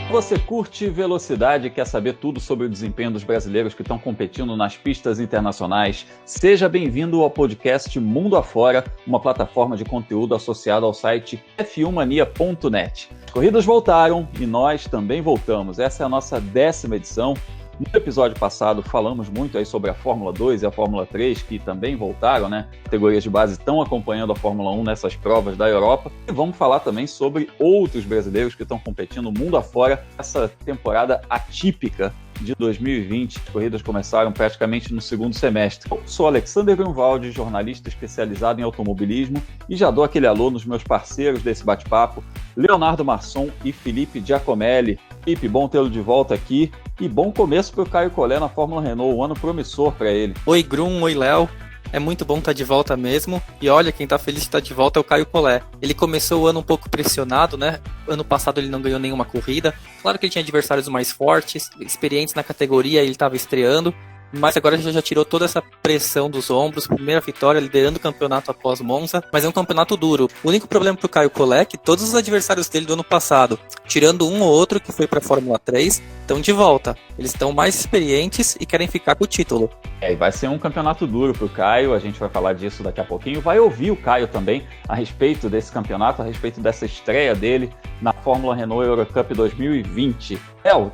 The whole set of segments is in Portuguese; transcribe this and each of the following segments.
Você curte velocidade e quer saber tudo sobre o desempenho dos brasileiros que estão competindo nas pistas internacionais? Seja bem-vindo ao podcast Mundo Afora, uma plataforma de conteúdo associada ao site f1mania.net. As corridas voltaram e nós também voltamos. Essa é a nossa 10ª edição. No episódio passado falamos muito aí sobre a Fórmula 2 e a Fórmula 3, que também voltaram, né? Categorias de base estão acompanhando a Fórmula 1 nessas provas da Europa. E vamos falar também sobre outros brasileiros que estão competindo mundo afora essa temporada atípica de 2020. As corridas começaram praticamente no segundo semestre. Eu sou Alexander Grunwald, jornalista especializado em automobilismo, e já dou aquele alô nos meus parceiros desse bate-papo, Leonardo Marçom e Felipe Giacomelli. Felipe, bom tê-lo de volta aqui e bom começo para o Caio Collet na Fórmula Renault, um ano promissor para ele. Oi Grum, oi Léo. É muito bom estar de volta mesmo. E olha, quem tá feliz de estar de volta é o Caio Collet. Ele começou o ano um pouco pressionado, né? Ano passado ele não ganhou nenhuma corrida. Claro que ele tinha adversários mais fortes, experientes na categoria, ele estava estreando. Mas agora já tirou toda essa pressão dos ombros. Primeira vitória, liderando o campeonato após Monza. Mas é um campeonato duro. O único problema pro Caio Collet é que todos os adversários dele do ano passado, tirando um ou outro que foi pra Fórmula 3, estão de volta. Eles estão mais experientes e querem ficar com o título. E vai ser um campeonato duro pro Caio, a gente vai falar disso daqui a pouquinho. Vai ouvir o Caio também a respeito desse campeonato, a respeito dessa estreia dele na Fórmula Renault Eurocup 2020.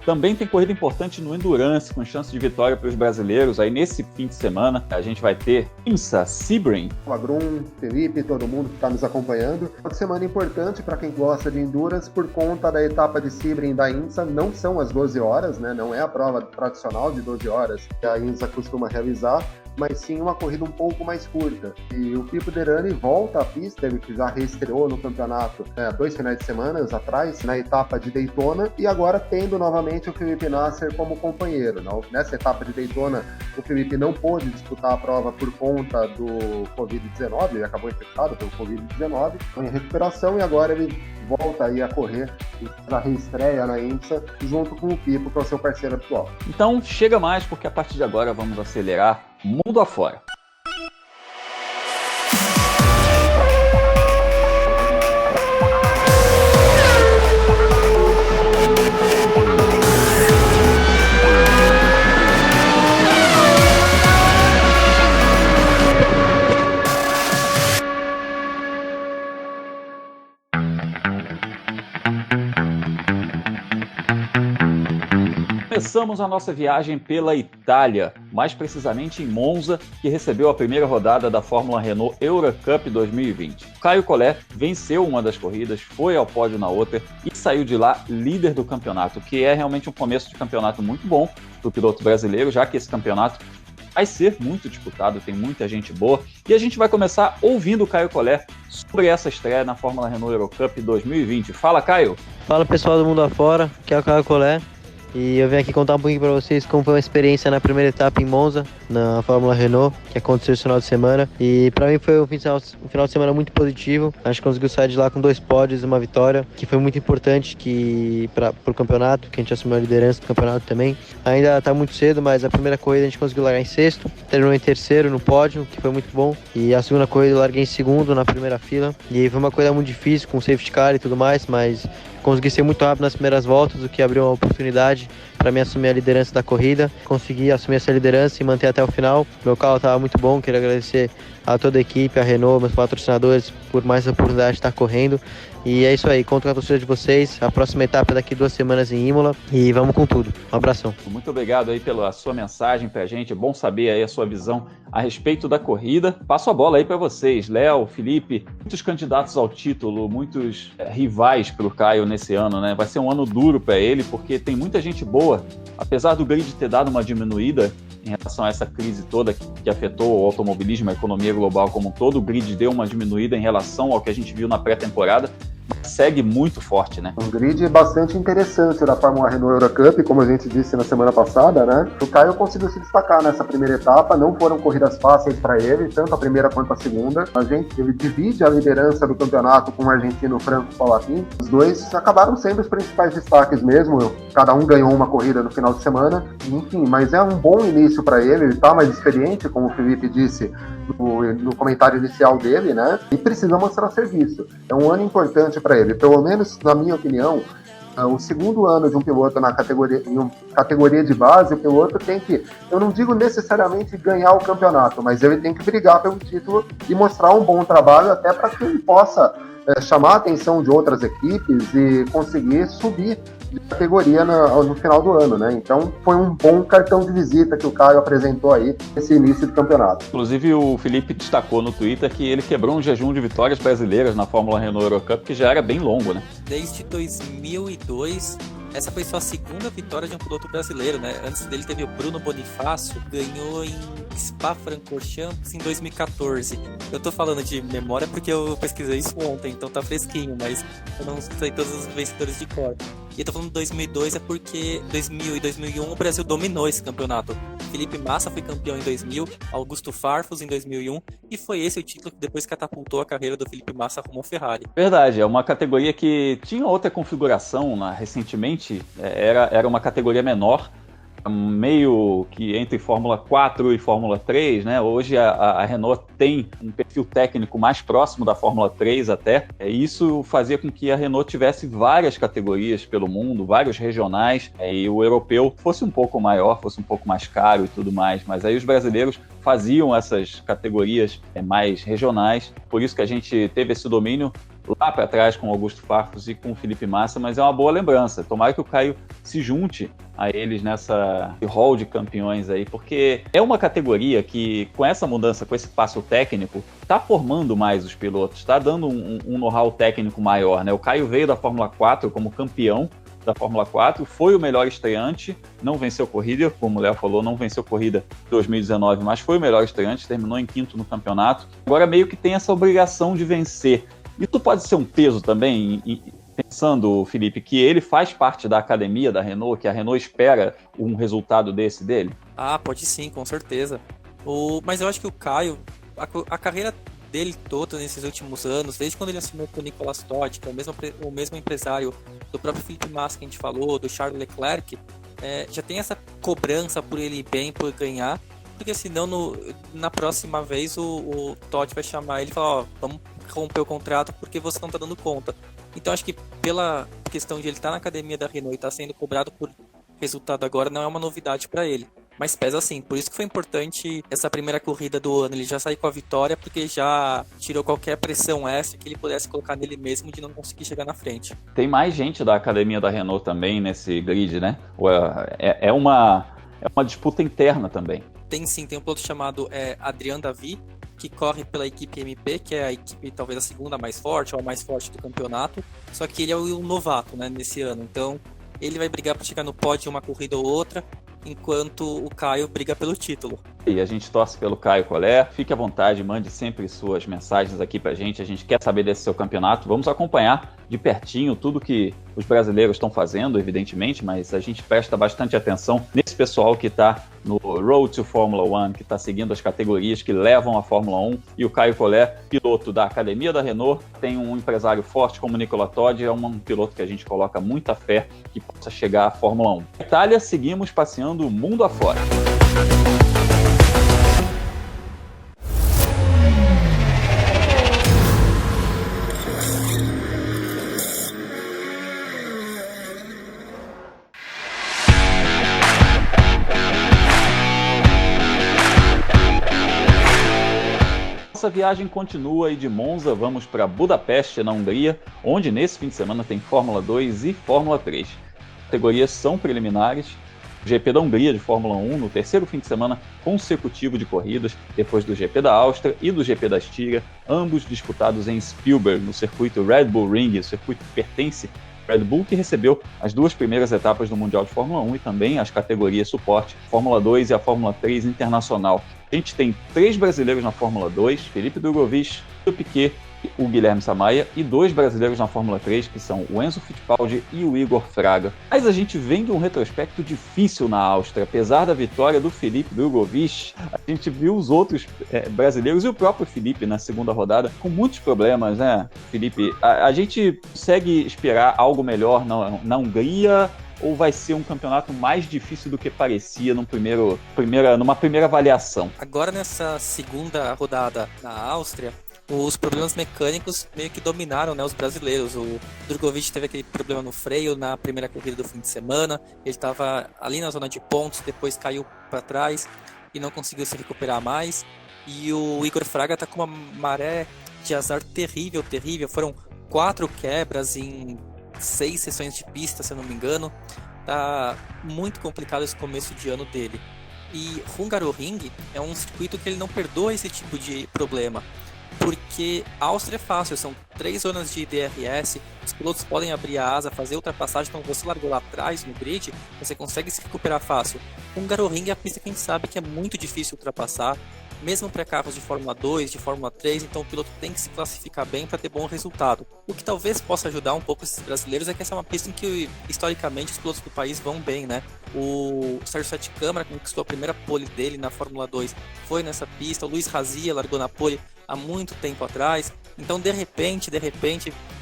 Também tem corrida importante no Endurance, com chance de vitória para os brasileiros. Aí nesse fim de semana a gente vai ter IMSA, Sebring. Agrum, Felipe, todo mundo que está nos acompanhando. Uma semana importante para quem gosta de Endurance por conta da etapa de Sebring da IMSA. Não são as 12 horas, né? Não é a prova tradicional de 12 horas que a IMSA costuma realizar, mas sim uma corrida um pouco mais curta. E o Pipo Derani volta à pista, ele que já reestreou no campeonato 2 finais de semana atrás, na etapa de Daytona, e agora tendo novamente o Felipe Nasser como companheiro. Nessa etapa de Daytona, o Felipe não pôde disputar a prova por conta do Covid-19, ele acabou infectado pelo Covid-19, em recuperação, e agora ele volta aí a correr na reestreia na IMSA, junto com o Pipo, que é o seu parceiro atual. Então chega mais, porque a partir de agora vamos acelerar mundo afora. Começamos a nossa viagem pela Itália, mais precisamente em Monza, que recebeu a primeira rodada da Fórmula Renault Eurocup 2020. Caio Collet venceu uma das corridas, foi ao pódio na outra e saiu de lá líder do campeonato, que é realmente um começo de campeonato muito bom para o piloto brasileiro, já que esse campeonato vai ser muito disputado, tem muita gente boa, e a gente vai começar ouvindo o Caio Collet sobre essa estreia na Fórmula Renault Eurocup 2020. Fala, Caio! Fala, pessoal do Mundo Afora, aqui é o Caio Collet. E eu vim aqui contar um pouquinho para vocês como foi a experiência na primeira etapa em Monza, na Fórmula Renault, que aconteceu esse final de semana. E para mim foi um final de semana muito positivo. Acho que conseguiu sair de lá com 2 pódios e uma vitória, que foi muito importante para o campeonato, que a gente assumiu a liderança do campeonato também. Ainda está muito cedo, mas a primeira corrida a gente conseguiu largar em 6º, terminou em 3º no pódio, que foi muito bom. E a segunda corrida eu larguei em 2º na primeira fila. E foi uma corrida muito difícil, com safety car e tudo mais, mas consegui ser muito rápido nas primeiras voltas, o que abriu uma oportunidade para mim assumir a liderança da corrida. Consegui assumir essa liderança e manter até o final. Meu carro estava muito bom, queria agradecer a toda a equipe, a Renault, meus patrocinadores, por mais oportunidade de estar correndo. E é isso aí, conto com a torcida de vocês. A próxima etapa é daqui 2 semanas em Imola e vamos com tudo. Um abração. Muito obrigado aí pela sua mensagem pra gente. É bom saber aí a sua visão a respeito da corrida. Passo a bola aí para vocês, Léo, Felipe. Muitos candidatos ao título, muitos rivais pro Caio nesse ano, né? Vai ser um ano duro para ele, porque tem muita gente boa. Apesar do grid ter dado uma diminuída em relação a essa crise toda que afetou o automobilismo, a economia global como um todo, o grid deu uma diminuída em relação ao que a gente viu na pré-temporada, mas segue muito forte, né? Um grid bastante interessante da Fórmula Renault Eurocup, como a gente disse na semana passada, né? O Caio conseguiu se destacar nessa primeira etapa, não foram corridas fáceis para ele, tanto a primeira quanto a segunda. Ele divide a liderança do campeonato com o argentino Franco Palatin. Os dois acabaram sendo os principais destaques mesmo, cada um ganhou uma corrida no final de semana, enfim, mas é um bom início para ele está mais experiente, como o Felipe disse no comentário inicial dele, né? E precisa mostrar serviço. É um ano importante para para ele. Pelo menos, na minha opinião, o segundo ano de um piloto em uma categoria de base, o piloto tem que, eu não digo necessariamente ganhar o campeonato, mas ele tem que brigar pelo título e mostrar um bom trabalho até para que ele possa chamar a atenção de outras equipes e conseguir subir de categoria no final do ano, né? Então foi um bom cartão de visita que o Caio apresentou aí nesse início do campeonato. Inclusive o Felipe destacou no Twitter que ele quebrou um jejum de vitórias brasileiras na Fórmula Renault Eurocup, que já era bem longo, né? Desde 2002, essa foi sua segunda vitória de um piloto brasileiro, né? Antes dele teve o Bruno Bonifácio, ganhou em Spa-Francorchamps em 2014. Eu tô falando de memória porque eu pesquisei isso ontem, então tá fresquinho, mas eu não sei todos os vencedores de cor. E eu tô falando de 2002 é porque 2000 e 2001 o Brasil dominou esse campeonato. Felipe Massa foi campeão em 2000, Augusto Farfus em 2001, e foi esse o título que depois catapultou a carreira do Felipe Massa rumo ao Ferrari. Verdade, é uma categoria que tinha outra configuração, né? Recentemente, era uma categoria menor, meio que entre Fórmula 4 e Fórmula 3, né? Hoje a Renault tem um perfil técnico mais próximo da Fórmula 3 até. Isso fazia com que a Renault tivesse várias categorias pelo mundo, vários regionais, e o europeu fosse um pouco maior, fosse um pouco mais caro e tudo mais. Mas aí os brasileiros faziam essas categorias mais regionais, por isso que a gente teve esse domínio lá para trás com o Augusto Farfus e com o Felipe Massa, mas é uma boa lembrança. Tomara que o Caio se junte a eles nessa hall de campeões aí, porque é uma categoria que, com essa mudança, com esse passo técnico, está formando mais os pilotos, está dando um know-how técnico maior, né? O Caio veio da Fórmula 4 como campeão da Fórmula 4, foi o melhor estreante, não venceu corrida, como o Léo falou, não venceu corrida em 2019, mas foi o melhor estreante, terminou em quinto no campeonato. Agora meio que tem essa obrigação de vencer. Isso pode ser um peso também, pensando, Felipe, que ele faz parte da academia da Renault, que a Renault espera um resultado desse dele? Ah, pode sim, com certeza. Mas eu acho que o Caio, a carreira dele toda nesses últimos anos, desde quando ele assinou com o Nicolas Todt, que é o mesmo empresário do próprio Felipe Massa que a gente falou, do Charles Leclerc, já tem essa cobrança por ele ir bem, por ganhar, porque senão na próxima vez o Todt vai chamar ele e falar, ó, vamos romper o contrato porque você não tá dando conta. Então acho que pela questão de ele estar na academia da Renault e estar sendo cobrado por resultado agora, não é uma novidade para ele. Mas pesa sim, por isso que foi importante essa primeira corrida do ano, ele já sair com a vitória, porque já tirou qualquer pressão extra que ele pudesse colocar nele mesmo de não conseguir chegar na frente. Tem mais gente da academia da Renault também nesse grid, né? É uma disputa interna também. Tem sim, tem um piloto chamado Adrian Davi, que corre pela equipe MP, que é a equipe talvez a segunda mais forte, ou a mais forte do campeonato, só que ele é o novato, né, nesse ano, então ele vai brigar para chegar no pódio uma corrida ou outra, enquanto o Caio briga pelo título. E a gente torce pelo Caio Collet. Fique à vontade, mande sempre suas mensagens aqui pra gente. A gente quer saber desse seu campeonato. Vamos acompanhar de pertinho tudo que os brasileiros estão fazendo, evidentemente, mas a gente presta bastante atenção nesse pessoal que está no Road to Fórmula 1, que está seguindo as categorias que levam à Fórmula 1. E o Caio Collet, piloto da academia da Renault, tem um empresário forte como o Nicolas Todt, é um piloto que a gente coloca muita fé que possa chegar à Fórmula 1. Na Itália, seguimos passeando o mundo afora. Nossa viagem continua e de Monza vamos para Budapeste, na Hungria, onde nesse fim de semana tem Fórmula 2 e Fórmula 3. As categorias são preliminares. O GP da Hungria de Fórmula 1 no terceiro fim de semana consecutivo de corridas, depois do GP da Áustria e do GP da Estíria, ambos disputados em Spielberg, no circuito Red Bull Ring, o circuito que pertence ao Red Bull, que recebeu as duas primeiras etapas do Mundial de Fórmula 1 e também as categorias suporte, Fórmula 2 e a Fórmula 3 Internacional. A gente tem 3 brasileiros na Fórmula 2, Felipe Drugovich, o Piquet e o Guilherme Samaia, e 2 brasileiros na Fórmula 3, que são o Enzo Fittipaldi e o Igor Fraga. Mas a gente vem de um retrospecto difícil na Áustria. Apesar da vitória do Felipe Drugovich, a gente viu os outros brasileiros e o próprio Felipe na segunda rodada com muitos problemas, né, Felipe? A gente consegue esperar algo melhor na Hungria? Ou vai ser um campeonato mais difícil do que parecia numa primeira avaliação? Agora nessa segunda rodada na Áustria, os problemas mecânicos meio que dominaram, né, os brasileiros. O Drogovic teve aquele problema no freio na primeira corrida do fim de semana, ele estava ali na zona de pontos, depois caiu para trás e não conseguiu se recuperar mais. E o Igor Fraga está com uma maré de azar terrível. Foram 4 quebras em 6 sessões de pista, se eu não me engano. Tá muito complicado esse começo de ano dele. E Hungaroring é um circuito que ele não perdoa esse tipo de problema, porque a Áustria é fácil, são 3 zonas de DRS, os pilotos podem abrir a asa, fazer ultrapassagem, então você largou lá atrás no grid, você consegue se recuperar fácil. Hungaroring é a pista que a gente sabe que é muito difícil ultrapassar, mesmo para carros de Fórmula 2, de Fórmula 3, então o piloto tem que se classificar bem para ter bom resultado. O que talvez possa ajudar um pouco esses brasileiros é que essa é uma pista em que, historicamente, os pilotos do país vão bem, né? O Sérgio Sete Câmara conquistou a primeira pole dele na Fórmula 2, foi nessa pista. O Luiz Razia largou na pole há muito tempo atrás. Então, de repente,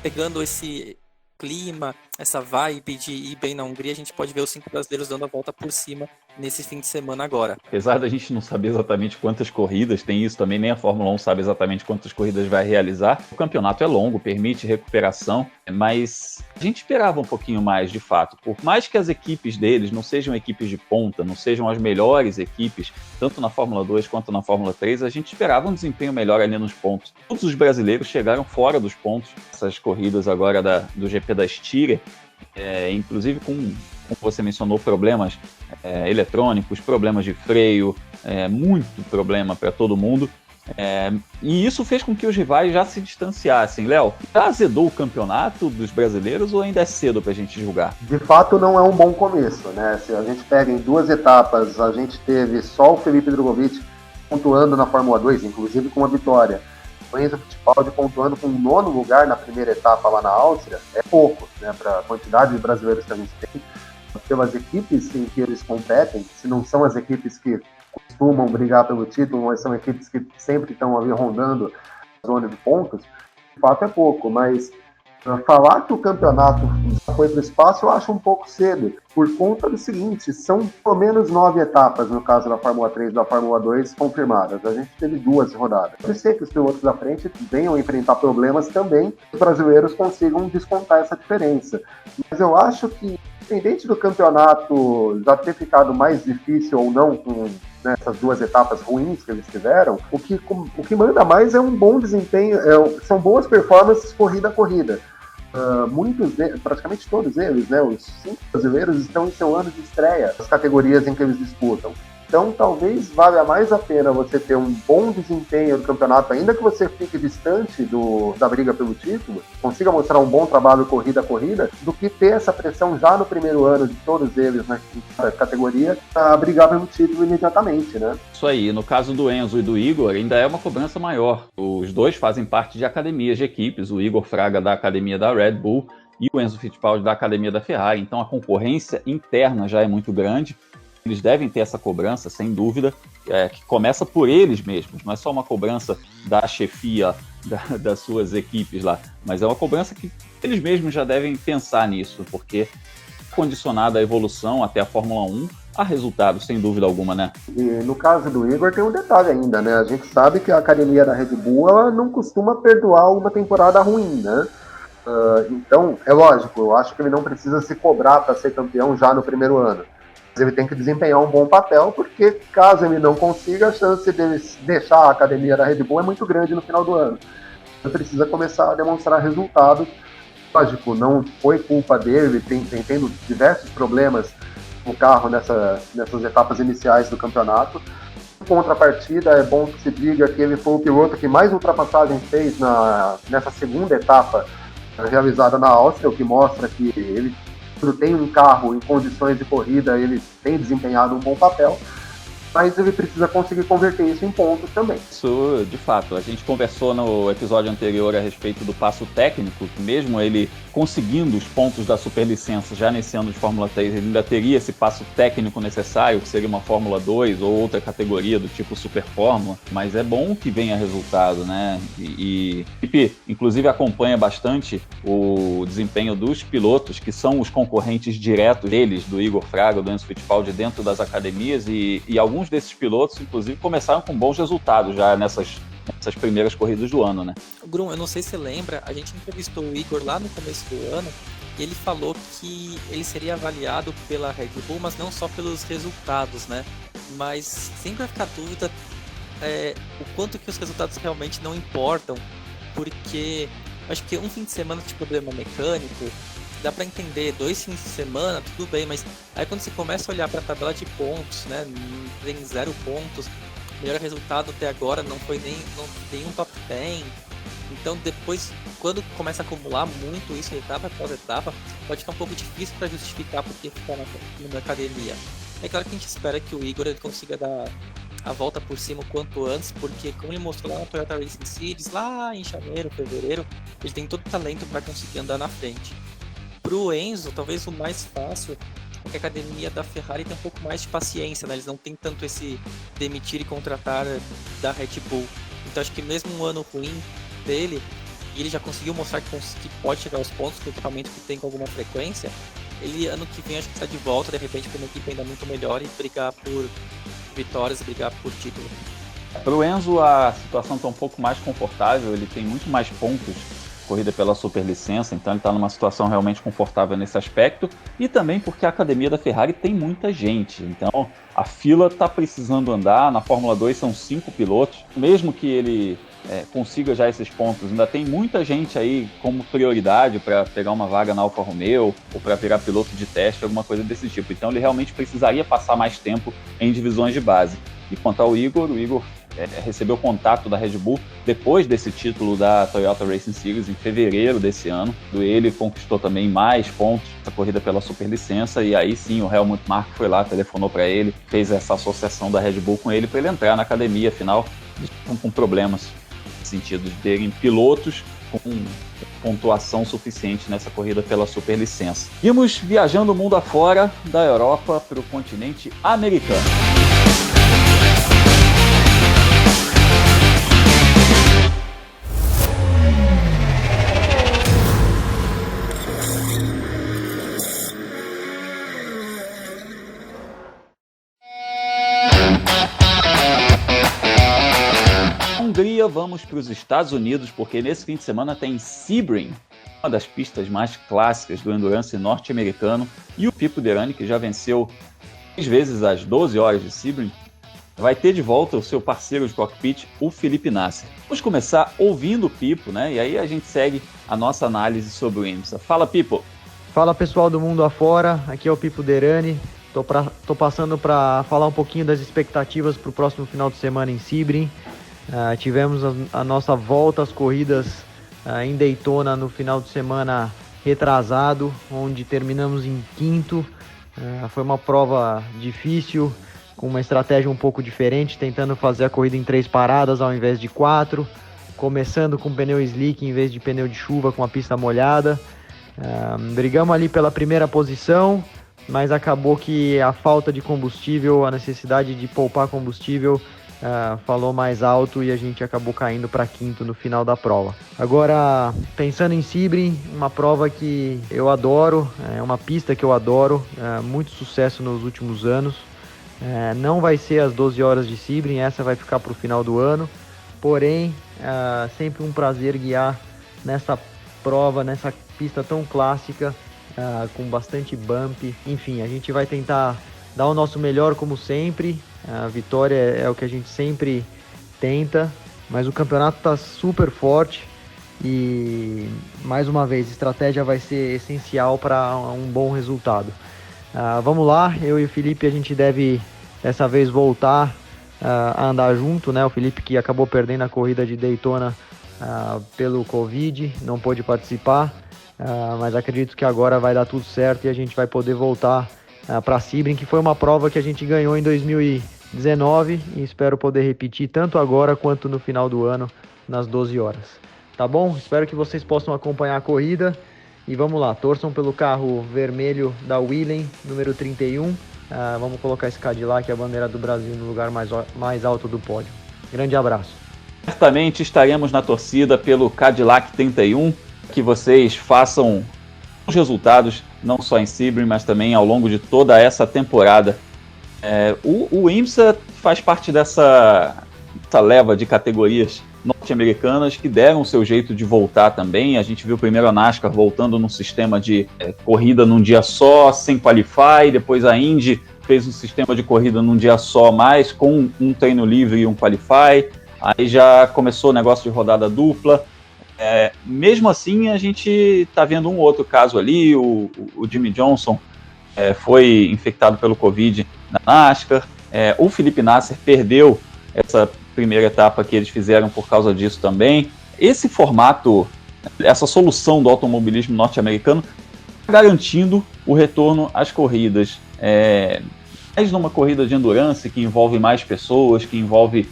pegando esse clima, essa vibe de ir bem na Hungria, a gente pode ver os 5 brasileiros dando a volta por cima nesse fim de semana agora. Apesar da gente não saber exatamente quantas corridas, tem isso também, nem a Fórmula 1 sabe exatamente quantas corridas vai realizar. O campeonato é longo, permite recuperação, mas a gente esperava um pouquinho mais, de fato. Por mais que as equipes deles não sejam equipes de ponta, não sejam as melhores equipes, tanto na Fórmula 2 quanto na Fórmula 3, a gente esperava um desempenho melhor ali nos pontos. Todos os brasileiros chegaram fora dos pontos, essas corridas agora do GP da Estíria, inclusive como você mencionou, problemas eletrônicos, problemas de freio, muito problema para todo mundo. E isso fez com que os rivais já se distanciassem. Léo, já azedou o campeonato dos brasileiros ou ainda é cedo para a gente julgar? De fato, não é um bom começo, né? Se a gente pega em 2 etapas, a gente teve só o Felipe Drogovic pontuando na Fórmula 2, inclusive com uma vitória. O Enzo Fittipaldi pontuando com o 9º lugar na primeira etapa lá na Áustria, é pouco, né? Para a quantidade de brasileiros que a gente tem, pelas equipes em que eles competem, se não são as equipes que costumam brigar pelo título, mas são equipes que sempre estão ali rondando a zona de pontos, de fato é pouco, mas falar que o campeonato já foi para o espaço eu acho um pouco cedo, por conta do seguinte, são pelo menos 9 etapas, no caso da Fórmula 3 e da Fórmula 2, confirmadas. A gente teve 2 rodadas. Pode ser que os pilotos da frente venham enfrentar problemas também, os brasileiros consigam descontar essa diferença. Mas eu acho que, independente do campeonato já ter ficado mais difícil ou não com essas 2 etapas ruins que eles tiveram, o que manda mais é um bom desempenho, são boas performances corrida a corrida. Praticamente todos eles, né, os 5 brasileiros estão em seu ano de estreia nas categorias em que eles disputam. Então, talvez valha mais a pena você ter um bom desempenho no campeonato, ainda que você fique distante da briga pelo título, consiga mostrar um bom trabalho corrida a corrida, do que ter essa pressão já no primeiro ano de todos eles na categoria para brigar pelo título imediatamente, né? Isso aí. No caso do Enzo e do Igor, ainda é uma cobrança maior. Os dois fazem parte de academias de equipes, o Igor Fraga da academia da Red Bull e o Enzo Fittipaldi da academia da Ferrari. Então, a concorrência interna já é muito grande. Eles devem ter essa cobrança, sem dúvida, que começa por eles mesmos. Não é só uma cobrança da chefia das suas equipes lá, mas é uma cobrança que eles mesmos já devem pensar nisso, porque condicionada a evolução até a Fórmula 1, há resultados, sem dúvida alguma, né? E no caso do Igor tem um detalhe ainda, né? A gente sabe que a academia da Red Bull ela não costuma perdoar uma temporada ruim, né? Então, é lógico, eu acho que ele não precisa se cobrar para ser campeão já no primeiro ano. Mas ele tem que desempenhar um bom papel, porque caso ele não consiga, a chance de deixar a academia da Red Bull é muito grande no final do ano. Ele precisa começar a demonstrar resultados. Lógico, não foi culpa dele, tem tendo diversos problemas no carro nessas etapas iniciais do campeonato. Em contrapartida, é bom que se diga que ele foi o piloto que mais ultrapassagem fez nessa segunda etapa realizada na Áustria, o que mostra que ele, quando tem um carro em condições de corrida, ele tem desempenhado um bom papel, mas ele precisa conseguir converter isso em pontos também. Isso, de fato, a gente conversou no episódio anterior a respeito do passo técnico, que mesmo ele conseguindo os pontos da superlicença já nesse ano de Fórmula 3, ele ainda teria esse passo técnico necessário, que seria uma Fórmula 2 ou outra categoria do tipo Super Fórmula, mas é bom que venha resultado, né? E inclusive acompanha bastante o desempenho dos pilotos, que são os concorrentes diretos deles, do Igor Fraga, do Enzo Fittipaldi, dentro das academias, e alguns desses pilotos, inclusive, começaram com bons resultados já nessas nessas primeiras corridas do ano, né? Grum, eu não sei se você lembra, a gente entrevistou o Igor lá no começo do ano e ele falou que ele seria avaliado pela Red Bull, mas não só pelos resultados, né? Mas sempre vai ficar dúvida o quanto que os resultados realmente não importam, porque acho que um fim de semana de problema mecânico dá pra entender, 2 fins de semana, tudo bem, mas aí quando você começa a olhar pra tabela de pontos, né, tem 0 pontos, o melhor resultado até agora não foi nenhum top 10, então depois, quando começa a acumular muito isso, etapa após etapa, pode ficar um pouco difícil pra justificar porque ficar na academia. É claro que a gente espera que o Igor ele consiga dar a volta por cima o quanto antes, porque como ele mostrou lá na Toyota Racing Series, lá em janeiro, fevereiro, ele tem todo o talento para conseguir andar na frente. Pro Enzo, talvez o mais fácil é que a academia da Ferrari tem um pouco mais de paciência, né? Eles não tem tanto esse demitir e contratar da Red Bull. Então acho que mesmo um ano ruim dele, e ele já conseguiu mostrar que pode chegar aos pontos com o equipamento que tem com alguma frequência, ele ano que vem acho que está de volta, de repente com uma equipe ainda muito melhor e brigar por vitórias e brigar por título. Para o Enzo a situação está um pouco mais confortável, ele tem muito mais pontos corrida pela superlicença, então ele está numa situação realmente confortável nesse aspecto, e também porque a academia da Ferrari tem muita gente, então a fila está precisando andar. Na Fórmula 2 são 5 pilotos, mesmo que ele consiga já esses pontos, ainda tem muita gente aí como prioridade para pegar uma vaga na Alfa Romeo ou para virar piloto de teste, alguma coisa desse tipo. Então ele realmente precisaria passar mais tempo em divisões de base. E quanto ao Igor, o Igor recebeu contato da Red Bull depois desse título da Toyota Racing Series em fevereiro desse ano. Ele conquistou também mais pontos na corrida pela superlicença, e aí sim o Helmut Marko foi lá, telefonou para ele, fez essa associação da Red Bull com ele para ele entrar na academia. Afinal, eles estão com problemas no sentido de terem pilotos com pontuação suficiente nessa corrida pela superlicença. Vimos viajando o mundo afora, da Europa para o continente americano. Hungria, vamos para os Estados Unidos, porque nesse fim de semana tem Sebring, uma das pistas mais clássicas do endurance norte-americano, e o Pipo Derani, que já venceu 3 vezes as 12 horas de Sebring, vai ter de volta o seu parceiro de cockpit, o Felipe Nasser. Vamos começar ouvindo o Pipo, né? E aí a gente segue a nossa análise sobre o IMSA. Fala, Pipo! Fala, pessoal do mundo afora, aqui é o Pipo Derani. Tô passando para falar um pouquinho das expectativas para o próximo final de semana em Sebring. Tivemos a nossa volta às corridas em Daytona no final de semana retrasado, onde terminamos em 5º. Foi uma prova difícil, com uma estratégia um pouco diferente, tentando fazer a corrida em 3 paradas ao invés de 4, começando com pneu slick em vez de pneu de chuva com a pista molhada. Brigamos ali pela primeira posição, mas acabou que a falta de combustível, a necessidade de poupar combustível, falou mais alto e a gente acabou caindo para 5º no final da prova. Agora, pensando em Sebring, uma prova que eu adoro, é uma pista que eu adoro, muito sucesso nos últimos anos. Não vai ser as 12 horas de Sebring, essa vai ficar para o final do ano, porém, sempre um prazer guiar nessa prova, nessa pista tão clássica, com bastante bump. Enfim, a gente vai tentar dar o nosso melhor como sempre. A vitória é o que a gente sempre tenta, mas o campeonato está super forte e, mais uma vez, a estratégia vai ser essencial para um bom resultado. Vamos lá, eu e o Felipe, a gente deve dessa vez voltar a andar junto, né? O Felipe, que acabou perdendo a corrida de Daytona pelo Covid, não pôde participar, mas acredito que agora vai dar tudo certo e a gente vai poder voltar para Sebring, que foi uma prova que a gente ganhou em 2019 e espero poder repetir tanto agora quanto no final do ano, nas 12 horas. Tá bom? Espero que vocês possam acompanhar a corrida e vamos lá, torçam pelo carro vermelho da Williams, número 31. Vamos colocar esse Cadillac, a bandeira do Brasil, no lugar mais alto do pódio. Grande abraço. Certamente estaremos na torcida pelo Cadillac 31, que vocês façam os resultados, não só em Sebring, mas também ao longo de toda essa temporada. O IMSA faz parte dessa leva de categorias norte-americanas que deram o seu jeito de voltar também. A gente viu primeiro a NASCAR voltando num sistema de corrida num dia só, sem qualify, depois a Indy fez um sistema de corrida num dia só, mais com um treino livre e um qualify. Aí já começou o negócio de rodada dupla. Mesmo assim, a gente está vendo um outro caso ali, o Jimmy Johnson foi infectado pelo Covid na NASCAR, o Felipe Nasser perdeu essa primeira etapa que eles fizeram por causa disso também. Esse formato, essa solução do automobilismo norte-americano, garantindo o retorno às corridas. Mais numa corrida de endurance que envolve mais pessoas, que envolve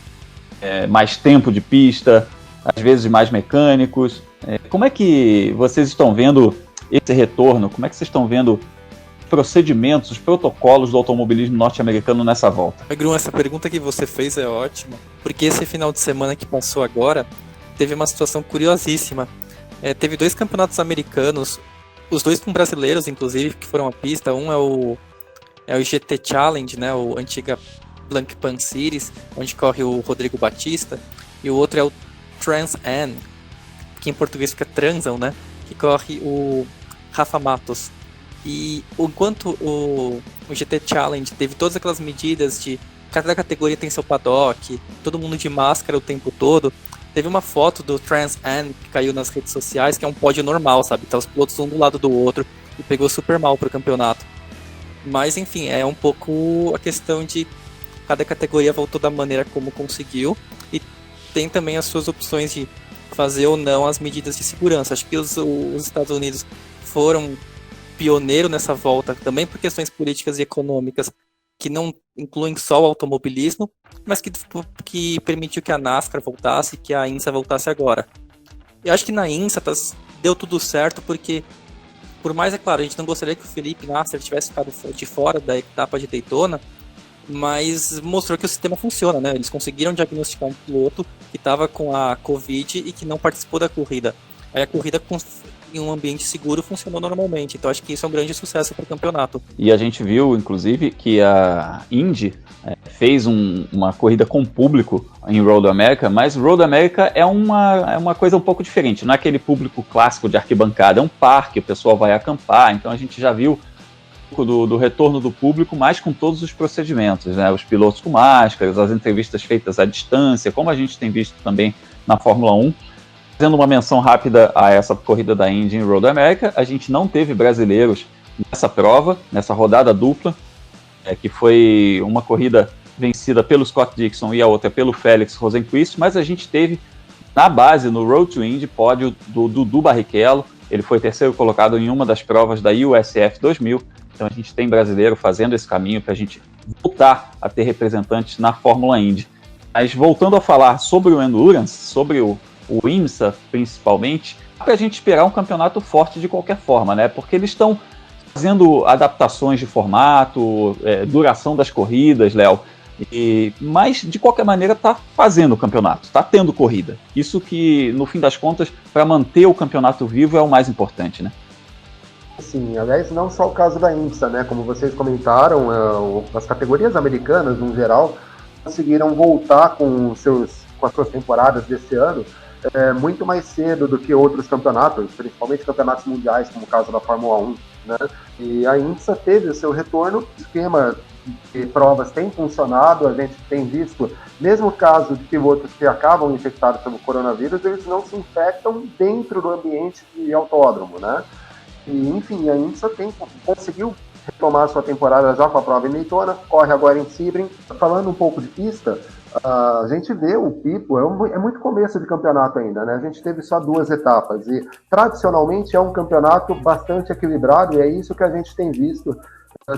mais tempo de pista, às vezes mais mecânicos. Como é que vocês estão vendo esse retorno? Como é que vocês estão vendo procedimentos, os protocolos do automobilismo norte-americano nessa volta? Grum, essa pergunta que você fez é ótima, porque esse final de semana que passou agora teve uma situação curiosíssima. Teve 2 campeonatos americanos, os 2 com brasileiros, inclusive, que foram à pista. Um é o GT Challenge, né, o antiga Blancpain Series, onde corre o Rodrigo Batista, e o outro é o Trans Am, que em português fica Transam, né, que corre o Rafa Matos. E enquanto o GT Challenge teve todas aquelas medidas de cada categoria tem seu paddock, todo mundo de máscara o tempo todo, teve uma foto do Trans Am que caiu nas redes sociais, que é um pódio normal, sabe? Tá os pilotos um do lado do outro, e pegou super mal pro campeonato. Mas enfim, é um pouco a questão de cada categoria voltou da maneira como conseguiu, e tem também as suas opções de fazer ou não as medidas de segurança. Acho que os Estados Unidos foram pioneiro nessa volta, também por questões políticas e econômicas que não incluem só o automobilismo, mas que permitiu que a NASCAR voltasse e que a INSA voltasse agora. Eu acho que na INSA deu tudo certo, porque, por mais, é claro, a gente não gostaria que o Felipe Nasser tivesse ficado de fora da etapa de Daytona, mas mostrou que o sistema funciona, né? Eles conseguiram diagnosticar um piloto que estava com a Covid e que não participou da corrida. Aí a corrida em um ambiente seguro funcionou normalmente, então acho que isso é um grande sucesso para o campeonato. E a gente viu, inclusive, que a Indy fez uma corrida com público em Road America, mas Road America é uma coisa um pouco diferente, não é aquele público clássico de arquibancada, é um parque, o pessoal vai acampar, então a gente já viu um pouco do retorno do público, mas com todos os procedimentos, né? Os pilotos com máscaras, as entrevistas feitas à distância, como a gente tem visto também na Fórmula 1. Fazendo uma menção rápida a essa corrida da Indy em Road America, a gente não teve brasileiros nessa prova, nessa rodada dupla, que foi uma corrida vencida pelo Scott Dixon e a outra pelo Félix Rosenqvist, mas a gente teve na base, no Road to Indy, pódio do Dudu Barrichello. Ele foi terceiro colocado em uma das provas da USF 2000, então a gente tem brasileiro fazendo esse caminho para a gente voltar a ter representantes na Fórmula Indy. Mas voltando a falar sobre o Endurance, sobre o IMSA principalmente, para a gente esperar um campeonato forte de qualquer forma, né? Porque eles estão fazendo adaptações de formato, duração das corridas, Léo, mas de qualquer maneira está fazendo o campeonato, está tendo corrida. Isso que, no fim das contas, para manter o campeonato vivo é o mais importante, né? Sim, aliás, não só o caso da IMSA, né? Como vocês comentaram, as categorias americanas, no geral, conseguiram voltar com as suas temporadas desse ano muito mais cedo do que outros campeonatos, principalmente campeonatos mundiais, como o caso da Fórmula 1, né? E a IMSA teve o seu retorno, o esquema de provas tem funcionado, a gente tem visto, mesmo caso de pilotos que acabam infectados pelo coronavírus, eles não se infectam dentro do ambiente de autódromo, né? E, enfim, a IMSA conseguiu retomar sua temporada já com a prova em Daytona, corre agora em Sebring. Falando um pouco de pista, a gente vê o Pipo, é muito começo de campeonato ainda, né? A gente teve só 2 etapas e tradicionalmente é um campeonato bastante equilibrado e é isso que a gente tem visto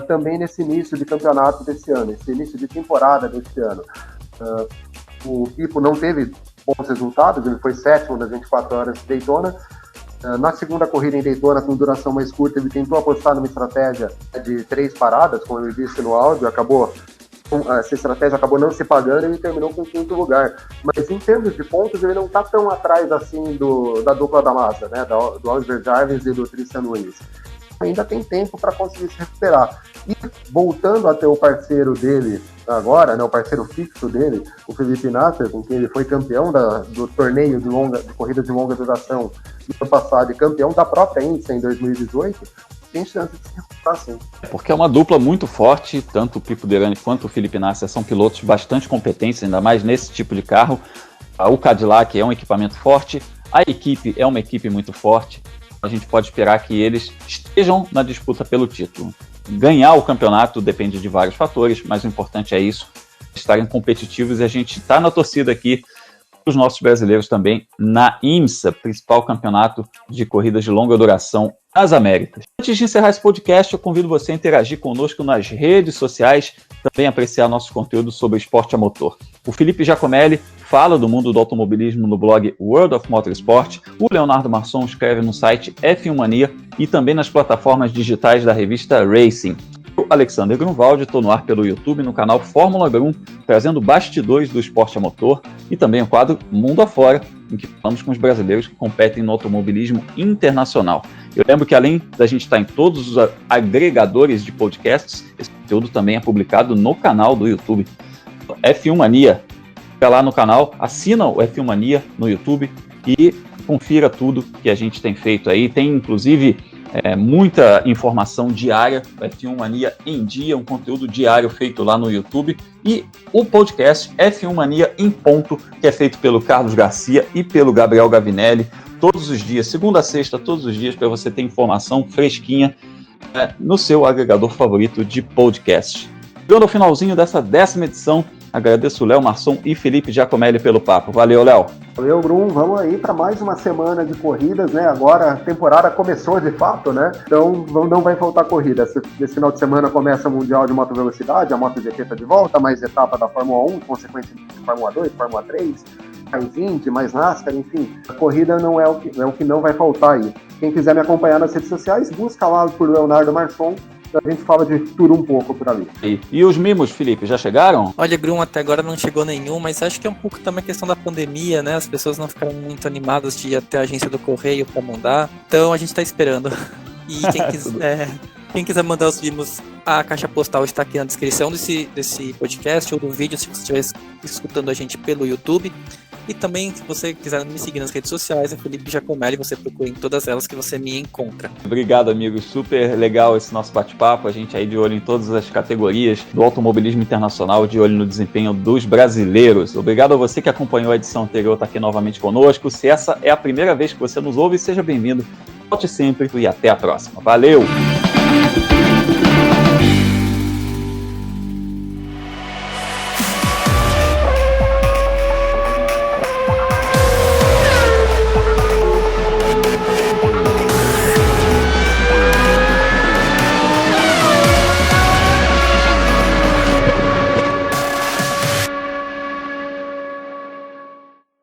também nesse início de campeonato desse ano, esse início de temporada desse ano. O Pipo não teve bons resultados, ele foi 7º nas 24 horas de Daytona. Na segunda corrida em Daytona, com duração mais curta, ele tentou apostar numa estratégia de 3 paradas, como eu disse no áudio, essa estratégia acabou não se pagando e ele terminou com o 5º lugar. Mas em termos de pontos, ele não está tão atrás assim da dupla da Mazda, né? Do Oliver Jarvis e do Tristan Willis. Ainda tem tempo para conseguir se recuperar. E voltando a ter o parceiro dele agora, né, o parceiro fixo dele, o Felipe Nasser, com quem ele foi campeão do torneio de corrida de longa duração no ano passado e campeão da própria INSA em 2018, tem chance de se recuperar sim. Porque é uma dupla muito forte, tanto o Pipo Derani quanto o Felipe Nasser são pilotos bastante competentes, ainda mais nesse tipo de carro. O Cadillac é um equipamento forte, a equipe é uma equipe muito forte. A gente pode esperar que eles estejam na disputa pelo título. Ganhar o campeonato depende de vários fatores, mas o importante é isso, estarem competitivos, e a gente está na torcida aqui os nossos brasileiros também na IMSA, principal campeonato de corridas de longa duração nas Américas. Antes de encerrar esse podcast, eu convido você a interagir conosco nas redes sociais, também apreciar nossos conteúdos sobre esporte a motor. O Felipe Giacomelli fala do mundo do automobilismo no blog World of Motorsport, o Leonardo Marçom escreve no site F1 Mania e também nas plataformas digitais da revista Racing. Eu, Alexander Grunwald, estou no ar pelo YouTube no canal Fórmula Grum, trazendo bastidores do esporte a motor e também o quadro Mundo Afora, em que falamos com os brasileiros que competem no automobilismo internacional. Eu lembro que além da gente estar em todos os agregadores de podcasts, esse conteúdo também é publicado no canal do YouTube F1 Mania. Vai lá no canal, assina o F1 Mania no YouTube e confira tudo que a gente tem feito aí. Tem inclusive muita informação diária, o F1 Mania em Dia, um conteúdo diário feito lá no YouTube, e o podcast F1 Mania em Ponto, que é feito pelo Carlos Garcia e pelo Gabriel Gavinelli, todos os dias, segunda a sexta, todos os dias, para você ter informação fresquinha no seu agregador favorito de podcast. Chegando ao finalzinho dessa 10ª edição, agradeço o Léo Marçom e Felipe Giacomelli pelo papo. Valeu, Léo. Valeu, Grum. Vamos aí para mais uma semana de corridas, né? Agora a temporada começou de fato, né? Então não vai faltar corrida. Esse final de semana começa o Mundial de Moto Velocidade, a MotoGP está de volta, mais etapa da Fórmula 1, consequentemente Fórmula 2, Fórmula 3, mais Indy, mais NASCAR, enfim. A corrida não é o que não vai faltar aí. Quem quiser me acompanhar nas redes sociais, busca lá por Leonardo Marçom. A gente fala de tudo um pouco por ali. E os mimos, Felipe, já chegaram? Olha, Grum, até agora não chegou nenhum, mas acho que é um pouco também a questão da pandemia, né? As pessoas não ficaram muito animadas de ir até a agência do correio para mandar. Então a gente tá esperando. E quem quiser mandar os mimos, a caixa postal está aqui na descrição desse podcast ou do vídeo, se você estiver escutando a gente pelo YouTube. E também, se você quiser me seguir nas redes sociais, é Felipe Giacomelli, você procura em todas elas que você me encontra. Obrigado, amigos. Super legal esse nosso bate-papo. A gente aí de olho em todas as categorias do automobilismo internacional, de olho no desempenho dos brasileiros. Obrigado a você que acompanhou a edição anterior, está aqui novamente conosco. Se essa é a primeira vez que você nos ouve, seja bem-vindo. Volte sempre e até a próxima. Valeu!